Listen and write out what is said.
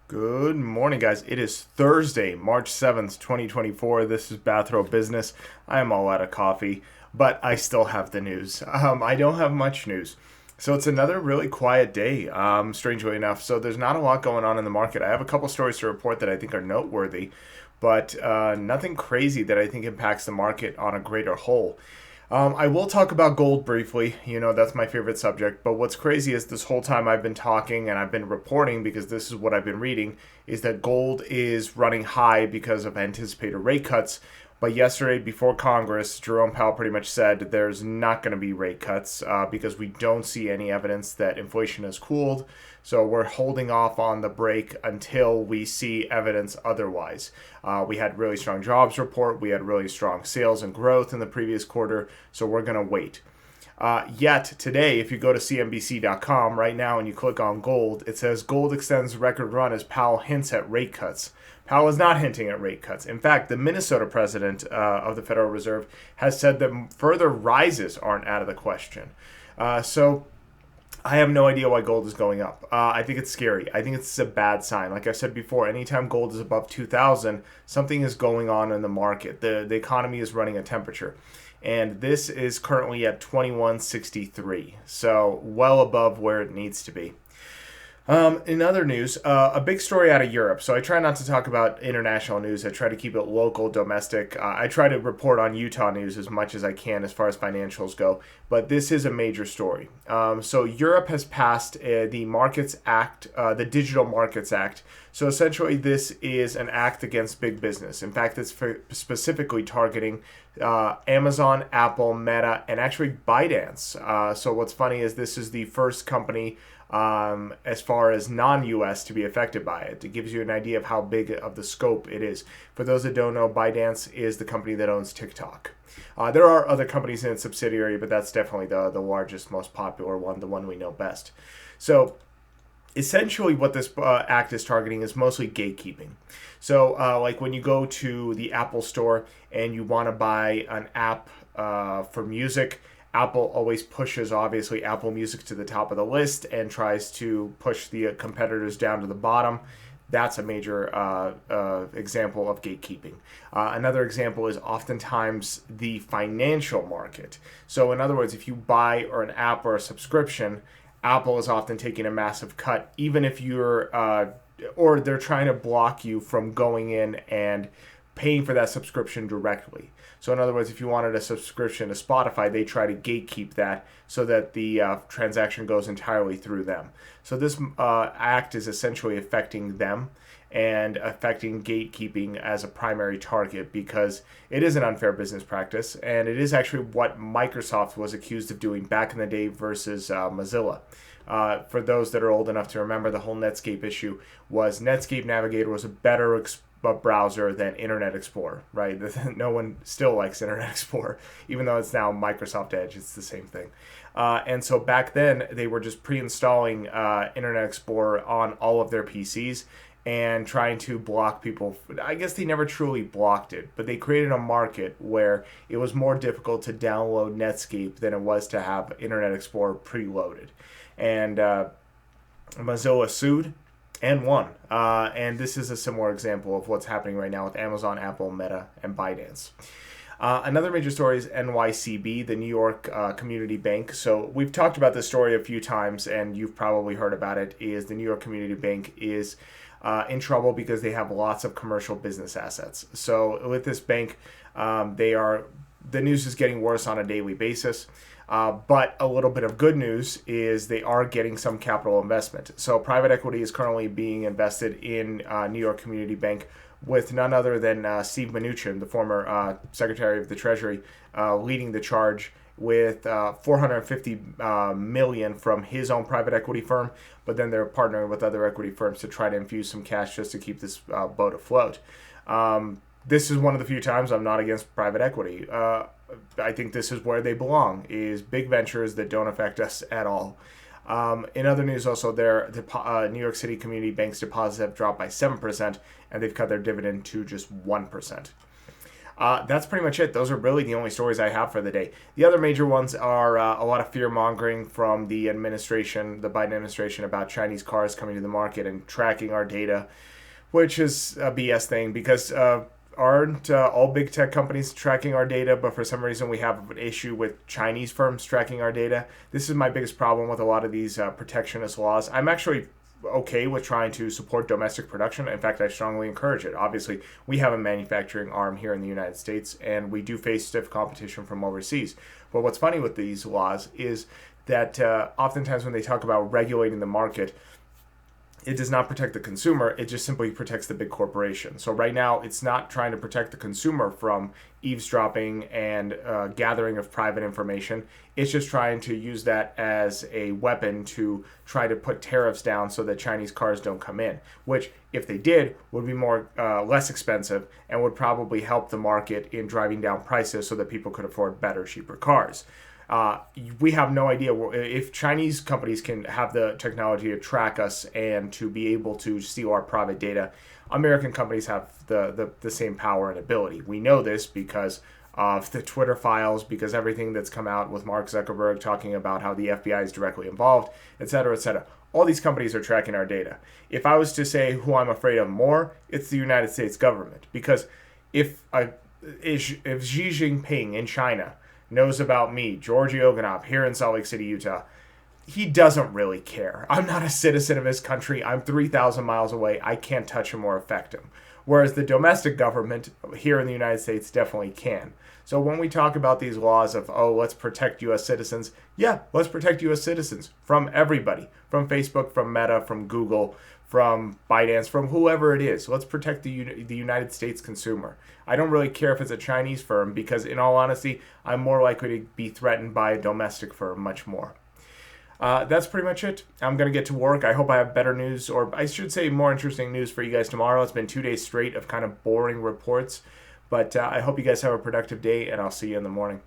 Good morning, guys. It is Thursday, March 7th, 2024. This is Bathrobe Business. I am all out of coffee, but I still have the news. I don't have much news. So it's another really quiet day, strangely enough. So there's not a lot going on in the market. I have a couple stories to report that I think are noteworthy, but nothing crazy that I think impacts the market on a greater whole. I will talk about gold briefly. You know, that's my favorite subject. But what's crazy is this whole time I've been talking and I've been reporting, because this is what I've been reading, is that gold is running high because of anticipated rate cuts. But yesterday, before Congress, Jerome Powell pretty much said there's not going to be rate cuts because we don't see any evidence that inflation has cooled. So we're holding off on the break until we see evidence otherwise. We had really strong jobs report. We had really strong sales and growth in the previous quarter. So we're going to wait. Yet today, if you go to CNBC.com right now and you click on gold, it says gold extends record run as Powell hints at rate cuts. Powell is not hinting at rate cuts. In fact, the Minnesota president of the Federal Reserve has said that further rises aren't out of the question. So I have no idea why gold is going up. I think it's scary. I think it's a bad sign. Like I said before, anytime gold is above 2,000, something is going on in the market. The economy is running a temperature. And this is currently at 2163, so well above where it needs to be. In other news, a big story out of Europe. So I try not to talk about international news. I try to keep it local, domestic. I try to report on Utah news as much as I can as far as financials go. But this is a major story. So Europe has passed the Markets Act, the Digital Markets Act. So essentially, this is an act against big business. In fact, it's specifically targeting Amazon, Apple, Meta, and actually ByteDance. So what's funny is this is the first company as far as non-US to be affected by it. It gives you an idea of how big of the scope it is. For those that don't know, ByteDance is the company that owns TikTok. There are other companies in its subsidiary, but that's definitely the largest, most popular one, the one we know best. So essentially what this act is targeting is mostly gatekeeping. So like when you go to the Apple store and you want to buy an app for music, Apple always pushes, obviously, Apple Music to the top of the list and tries to push the competitors down to the bottom. That's a major example of gatekeeping. Another example is oftentimes the financial market. So in other words, if you buy or an app or a subscription, Apple is often taking a massive cut, even if you're, or they're trying to block you from going in and paying for that subscription directly. So in other words, if you wanted a subscription to Spotify, they try to gatekeep that so that the transaction goes entirely through them. So this act is essentially affecting them and affecting gatekeeping as a primary target because it is an unfair business practice, and it is actually what Microsoft was accused of doing back in the day versus Mozilla. For those that are old enough to remember, the whole Netscape issue was Netscape Navigator was a better browser than Internet Explorer, right? No one still likes Internet Explorer, even though it's now Microsoft Edge. It's the same thing. And so back then, they were just pre-installing Internet Explorer on all of their PCs and trying to block people. I guess they never truly blocked it, but they created a market where it was more difficult to download Netscape than it was to have Internet Explorer preloaded. And Mozilla sued and won. And this is a similar example of what's happening right now with Amazon, Apple, Meta, and ByteDance. Another major story is NYCB, the New York Community Bank. So we've talked about this story a few times, and you've probably heard about it, is the New York Community Bank is in trouble because they have lots of commercial business assets. So with this bank, the news is getting worse on a daily basis. But a little bit of good news is they are getting some capital investment. So private equity is currently being invested in New York Community Bank with none other than Steve Mnuchin, the former Secretary of the Treasury, leading the charge with $450 million from his own private equity firm. But then they're partnering with other equity firms to try to infuse some cash just to keep this boat afloat. This is one of the few times I'm not against private equity. I think this is where they belong, is big ventures that don't affect us at all. In other news, also, New York City Community Bank's deposits have dropped by 7%, and they've cut their dividend to just 1%. That's pretty much it. Those are really the only stories I have for the day. The other major ones are a lot of fear mongering from the administration, the Biden administration, about Chinese cars coming to the market and tracking our data, which is a BS thing because aren't all big tech companies tracking our data, but for some reason we have an issue with Chinese firms tracking our data. This is my biggest problem with a lot of these protectionist laws. I'm actually okay with trying to support domestic production. In fact, I strongly encourage it. Obviously, we have a manufacturing arm here in the United States, and we do face stiff competition from overseas. But what's funny with these laws is that oftentimes when they talk about regulating the market, it does not protect the consumer. It just simply protects the big corporation. So right now, it's not trying to protect the consumer from eavesdropping and gathering of private information. It's just trying to use that as a weapon to try to put tariffs down so that Chinese cars don't come in, which, if they did, would be less expensive and would probably help the market in driving down prices so that people could afford better, cheaper cars. We have no idea if Chinese companies can have the technology to track us and to be able to steal our private data. American companies have the same power and ability. We know this because of the Twitter files, because everything that's come out with Mark Zuckerberg talking about how the FBI is directly involved, et cetera, et cetera. All these companies are tracking our data. If I was to say who I'm afraid of more, it's the United States government. Because if Xi Jinping in China knows about me, Georgi Oganov, here in Salt Lake City, Utah, he doesn't really care. I'm not a citizen of his country. I'm 3,000 miles away. I can't touch him or affect him. Whereas the domestic government here in the United States definitely can. So when we talk about these laws of, let's protect U.S. citizens, yeah, let's protect U.S. citizens from everybody, from Facebook, from Meta, from Google, from ByteDance, from whoever it is. Let's protect the United States consumer. I don't really care if it's a Chinese firm because, in all honesty, I'm more likely to be threatened by a domestic firm much more. That's pretty much it. I'm going to get to work. I hope I have better news, or I should say more interesting news for you guys tomorrow. It's been 2 days straight of kind of boring reports, but I hope you guys have a productive day, and I'll see you in the morning.